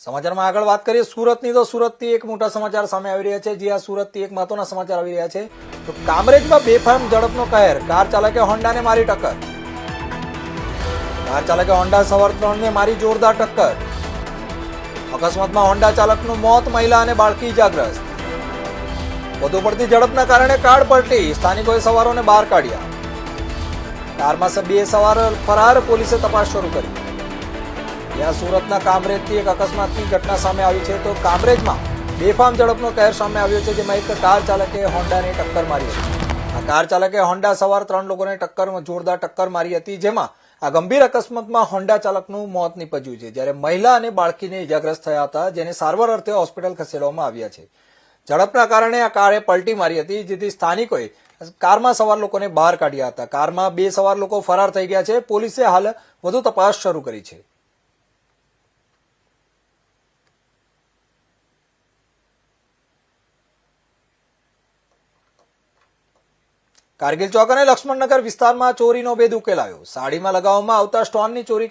સમાચારમાં આગળ વાત કરીએ સુરતની તો સુરતથી એક મોટા સમાચાર સામે આવી રહ્યા છે. જી આ સુરતથી એક મહત્વના સમાચાર આવી રહ્યા છે. તો કામરેજમાં બેફામ ઝડપનો કહેર, કાર ચાલકે હોન્ડાને મારી ટક્કર. કાર ચાલકે હોન્ડા સવાર 3ને મારી જોરદાર ટક્કર. અકસ્માતમાં હોન્ડા ચાલકનું મોત, મહિલા અને બાળકી ઇજાગ્રસ્ત. વધુ પડતી ઝડપના કારણે કાર પલટી, સ્થાનિકોએ સવારોને બહાર કાઢ્યા. કારમાં 2 સવાર ફરાર, પોલીસે તપાસ શરૂ કરી. ત્યાં સુરતના કામરેજથી એક અકસ્માતની ઘટના સામે આવી છે. તો કામરેજમાં બેફામ ઝડપનો કહેર સામે આવ્યો છે, જેમાં એક કાર ચાલકે હોન્ડાને ટક્કર મારી હતી. આ કાર ચાલકે હોન્ડા સવાર 3 લોકોને જોરદાર ટક્કર મારી હતી, જેમાં આ ગંભીર અકસ્માતમાં હોન્ડા ચાલકનું મોત નીપજ્યું છે, જ્યારે મહિલા અને બાળકીને ઇજાગ્રસ્ત થયા હતા, જેને સારવાર અર્થે હોસ્પિટલ ખસેડવામાં આવ્યા છે. ઝડપના કારણે આ કારે પલટી મારી હતી, જેથી સ્થાનિકોએ કારમાં સવાર લોકોને બહાર કાઢ્યા હતા. કારમાં 2 સવાર લોકો ફરાર થઈ ગયા છે. પોલીસે હાલ વધુ તપાસ શરૂ કરી છે. કારગિલ ચોક અને લક્ષ્મણનગર વિસ્તારમાં ચોરીનો ભેદ ઉકેલાયો. સાડીમાં લગાવવામાં આવતા સ્ટોનની ચોરી